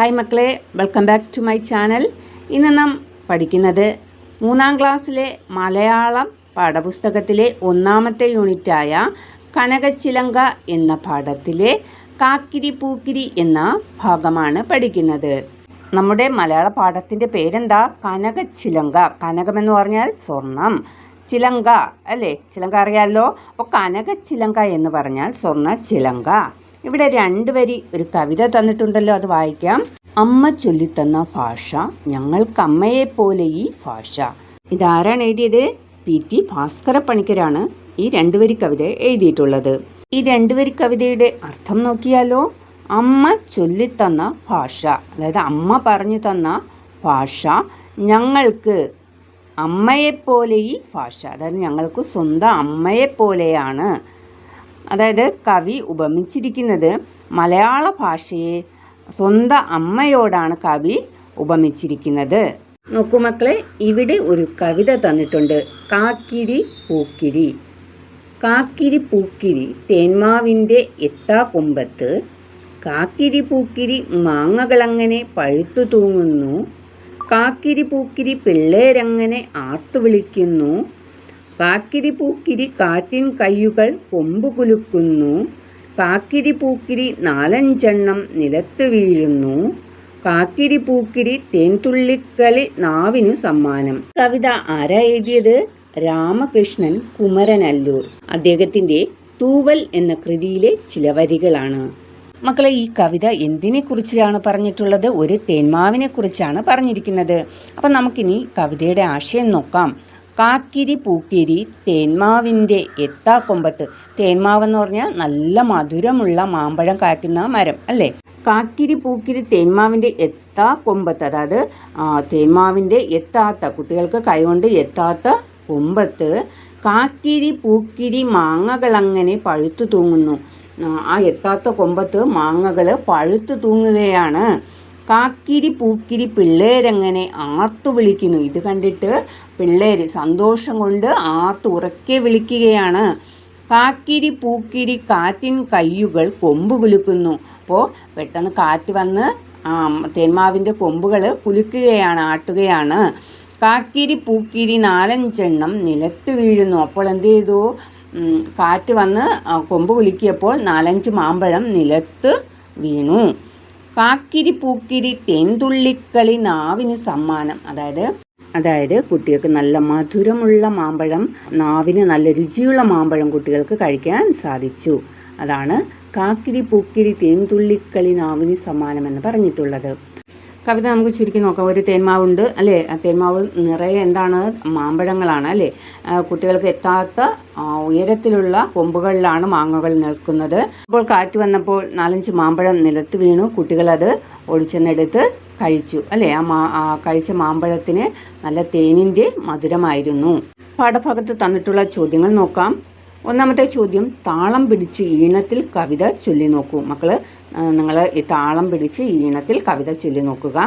Hi മക്കളെ, welcome back to my channel. ഇന്ന് നാം പഠിക്കുന്നത് 3ാം ക്ലാസ്സിലെ മലയാളം പാഠപുസ്തകത്തിലെ 1ാമത്തെ യൂണിറ്റായ കനകച്ചിലങ്ക എന്ന പാഠത്തിലെ കാക്കിരി പൂക്കിരി എന്ന ഭാഗമാണ് പഠിക്കുന്നത്. നമ്മുടെ മലയാള പാഠത്തിൻ്റെ പേരെന്താ? കനകച്ചിലങ്ക. കനകമെന്ന് പറഞ്ഞാൽ സ്വർണം, ചിലങ്ക അല്ലേ? ചിലങ്ക അറിയാമല്ലോ. അപ്പോൾ കനകച്ചിലങ്ക എന്ന് പറഞ്ഞാൽ സ്വർണ്ണ ചിലങ്ക. ഇവിടെ 2 വരി ഒരു കവിത തന്നിട്ടുണ്ടല്ലോ, അത് വായിക്കാം. അമ്മ ചൊല്ലിത്തന്ന ഭാഷ, ഞങ്ങൾക്കമ്മയെപ്പോലെ ഈ ഭാഷ. ഇതാരാണ് എഴുതിയത്? PT ഭാസ്കര പണിക്കരാണ് ഈ 2 വരി കവിത എഴുതിയിട്ടുള്ളത്. ഈ 2 വരി കവിതയുടെ അർത്ഥം നോക്കിയാലോ. അമ്മ ചൊല്ലിത്തന്ന ഭാഷ, അതായത് അമ്മ പറഞ്ഞു തന്ന ഭാഷ, ഞങ്ങൾക്ക് അമ്മയെപ്പോലെ ഈ ഭാഷ, അതായത് ഞങ്ങൾക്ക് സ്വന്തം അമ്മയെപ്പോലെയാണ്. അതായത് കവി ഉപമിച്ചിരിക്കുന്നത് മലയാള ഭാഷയെ സ്വന്തം അമ്മയോടാണ് കവി ഉപമിച്ചിരിക്കുന്നത്. നോക്കൂ മക്കളെ, ഇവിടെ ഒരു കവിത തന്നിട്ടുണ്ട്. കാക്കിരി പൂക്കിരി. കാക്കിരി പൂക്കിരി തേന്മാവിൻ്റെ എത്താക്കൊമ്പത്ത്, കാക്കിരി പൂക്കിരി മാങ്ങകളങ്ങനെ പഴുത്തു തൂങ്ങുന്നു, കാക്കിരി പൂക്കിരി പിള്ളേരങ്ങനെ ആർത്തു വിളിക്കുന്നു, കാക്കിരി പൂക്കിരി കാറ്റിൻ കയ്യുകൾ കൊമ്പു കുലുക്കുന്നു, കാക്കിരി പൂക്കിരി 4-5 നിലത്ത് വീഴുന്നു, കാക്കിരി പൂക്കിരി തേൻതുള്ളിക്കളി നാവിനു സമ്മാനം. കവിത ആരാ എഴുതിയത്? രാമകൃഷ്ണൻ കുമരനല്ലൂർ. അദ്ദേഹത്തിൻ്റെ തൂവൽ എന്ന കൃതിയിലെ ചില വരികളാണ്. മക്കളെ, ഈ കവിത എന്തിനെ കുറിച്ചാണ് പറഞ്ഞിട്ടുള്ളത്? ഒരു തേന്മാവിനെ കുറിച്ചാണ് പറഞ്ഞിരിക്കുന്നത്. അപ്പം നമുക്കിനി കവിതയുടെ ആശയം നോക്കാം. കാക്കിരി പൂക്കിരി തേന്മാവിൻ്റെ എത്താക്കൊമ്പത്ത്. തേന്മാവെന്ന് പറഞ്ഞാൽ നല്ല മധുരമുള്ള മാമ്പഴം കായ്ക്കുന്ന മരം അല്ലേ? കാക്കിരി പൂക്കിരി തേന്മാവിൻ്റെ എത്താക്കൊമ്പത്ത്, അതായത് തേന്മാവിൻ്റെ എത്താത്ത, കുട്ടികൾക്ക് കൈകൊണ്ട് എത്താത്ത കൊമ്പത്ത് കാക്കിരി പൂക്കിരി മാങ്ങകളങ്ങനെ പഴുത്തു തൂങ്ങുന്നു. ആ എത്താത്ത കൊമ്പത്ത് മാങ്ങകൾ പഴുത്തു തൂങ്ങുകയാണ്. കാക്കിരി പൂക്കിരി പിള്ളേരങ്ങനെ ആർത്തു വിളിക്കുന്നു. ഇത് കണ്ടിട്ട് പിള്ളേർ സന്തോഷം കൊണ്ട് ആർത്തു ഉറക്കെ വിളിക്കുകയാണ്. കാക്കിരി പൂക്കിരി കാറ്റിൻ കയ്യുകൾ കൊമ്പ് കുലുക്കുന്നു. അപ്പോൾ പെട്ടെന്ന് കാറ്റ് വന്ന് തേന്മാവിൻ്റെ കൊമ്പുകൾ കുലുക്കുകയാണ്, ആട്ടുകയാണ്. കാക്കിരി പൂക്കിരി 4-5 നിലത്ത് വീഴുന്നു. അപ്പോൾ എന്ത് ചെയ്തു? കാറ്റ് വന്ന് കൊമ്പ് കുലുക്കിയപ്പോൾ 4-5 മാമ്പഴം നിലത്ത് വീണു. കാക്കിരി പൂക്കിരി തേൻതുള്ളിക്കളി നാവിന് സമ്മാനം. അതായത് കുട്ടികൾക്ക് നല്ല മധുരമുള്ള മാമ്പഴം, നാവിന് നല്ല രുചിയുള്ള മാമ്പഴം കുട്ടികൾക്ക് കഴിക്കാൻ സാധിച്ചു. അതാണ് കാക്കിരി പൂക്കിരി തേൻതുള്ളിക്കളി നാവിന് സമ്മാനം എന്ന് പറഞ്ഞിട്ടുള്ളത്. കവിത നമുക്ക് ചുരുക്കി നോക്കാം. ഒരു തേന്മാവുണ്ട് അല്ലേ? ആ തേന്മാവ് നിറയെ എന്താണ്? മാമ്പഴങ്ങളാണ് അല്ലേ? കുട്ടികൾക്ക് എത്താത്ത ഉയരത്തിലുള്ള കൊമ്പുകളിലാണ് മാങ്ങകൾ നിൽക്കുന്നത്. അപ്പോൾ കാറ്റ് വന്നപ്പോൾ 4-5 മാമ്പഴം നിലത്ത് വീണു. കുട്ടികളത് ഒടിച്ചെന്നെടുത്ത് കഴിച്ചു അല്ലേ? ആ കഴിച്ച മാമ്പഴത്തിന് നല്ല തേനിൻ്റെ മധുരമായിരുന്നു. പാഠഭാഗത്ത് തന്നിട്ടുള്ള ചോദ്യങ്ങൾ നോക്കാം. 1ാമത്തെ ചോദ്യം, താളം പിടിച്ച് ഈണത്തിൽ കവിത ചൊല്ലി നോക്കൂ. മക്കൾ, നിങ്ങൾ ഈ താളം പിടിച്ച് ഈണത്തിൽ കവിത ചൊല്ലി നോക്കുക.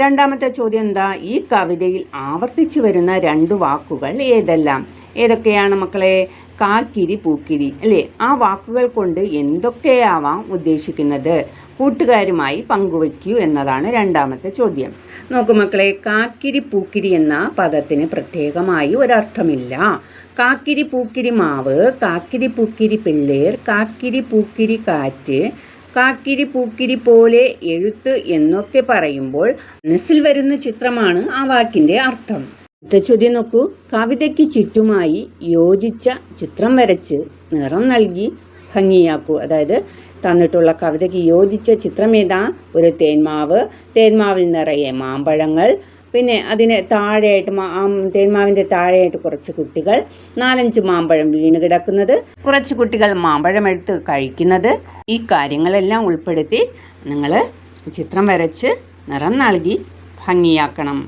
2ാമത്തെ ചോദ്യം എന്താ? ഈ കവിതയിൽ ആവർത്തിച്ചു വരുന്ന 2 വാക്കുകൾ ഏതെല്ലാം? ഏതൊക്കെയാണ് മക്കളെ? കാക്കിരി പൂക്കിരി അല്ലേ? ആ വാക്കുകൾ കൊണ്ട് എന്തൊക്കെയാവാം ഉദ്ദേശിക്കുന്നത്? കൂട്ടുകാരുമായി പങ്കുവയ്ക്കൂ എന്നതാണ് 2ാമത്തെ ചോദ്യം. നോക്കൂ മക്കളെ, കാക്കിരി പൂക്കിരി എന്ന പദത്തിന് പ്രത്യേകമായി ഒരർത്ഥമില്ല. കാക്കിരി പൂക്കിരി മാവ്, കാക്കിരി പൂക്കിരി പിള്ളേർ, കാക്കിരി പൂക്കിരി കാറ്റ്, കാക്കിരി പൂക്കിരി പോലെ എഴുത്ത് എന്നൊക്കെ പറയുമ്പോൾ മനസ്സിൽ വരുന്ന ചിത്രമാണ് ആ വാക്കിൻ്റെ അർത്ഥം. അടുത്ത ചോദ്യം നോക്കൂ. കവിതയ്ക്ക് ചുറ്റുമായി യോജിച്ച ചിത്രം വരച്ച് നിറം നൽകി ഭംഗിയാക്കൂ. അതായത് തന്നിട്ടുള്ള കവിതയ്ക്ക് യോജിച്ച ചിത്രം ഏതാ? ഒരു തേന്മാവ്, തേന്മാവിൽ നിറയെ മാമ്പഴങ്ങൾ, പിന്നെ അതിന് താഴെയായിട്ട് തേന്മാവിൻ്റെ താഴെയായിട്ട് കുറച്ച് കുട്ടികൾ, 4-5 മാമ്പഴം വീണ് കിടക്കുന്നത്, കുറച്ച് കുട്ടികൾ മാമ്പഴം എടുത്ത് കഴിക്കുന്നത്. ഈ കാര്യങ്ങളെല്ലാം ഉൾപ്പെടുത്തി നിങ്ങൾ ചിത്രം വരച്ച് നിറം നൽകി ഭംഗിയാക്കണം.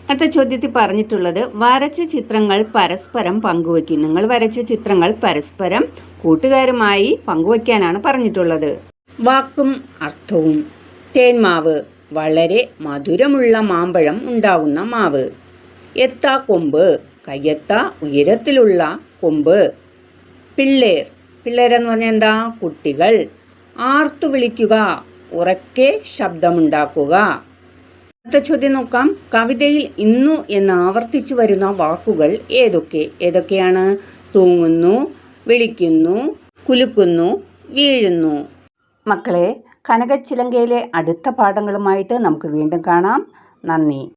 അടുത്ത ചോദ്യത്തിൽ പറഞ്ഞിട്ടുള്ളത്, വരച്ച ചിത്രങ്ങൾ പരസ്പരം പങ്കുവയ്ക്കും. നിങ്ങൾ വരച്ച ചിത്രങ്ങൾ പരസ്പരം കൂട്ടുകാരുമായി പങ്കുവയ്ക്കാനാണ് പറഞ്ഞിട്ടുള്ളത്. വാക്കും അർത്ഥവും. തേന്മാവ്, വളരെ മധുരമുള്ള മാമ്പഴം ഉണ്ടാകുന്ന മാവ്. എത്താ കൊമ്പ്, കയ്യെത്താ ഉയരത്തിലുള്ള കൊമ്പ്. പിള്ളേർ, പിള്ളേരെന്ന് പറഞ്ഞാൽ എന്താ? കുട്ടികൾ. ആർത്തു വിളിക്കുക, ഉറക്കെ ശബ്ദമുണ്ടാക്കുക. അടുത്ത ചോദ്യം നോക്കാം. കവിതയിൽ ഇന്നു എന്ന് ആവർത്തിച്ചു വരുന്ന വാക്കുകൾ ഏതൊക്കെയാണ്? തൂങ്ങുന്നു, വിളിക്കുന്നു, കുലുക്കുന്നു, വീഴുന്നു. മക്കളെ, കനകച്ചിലങ്കയിലെ അടുത്ത പാഠങ്ങളുമായിട്ട് നമുക്ക് വീണ്ടും കാണാം. നന്ദി.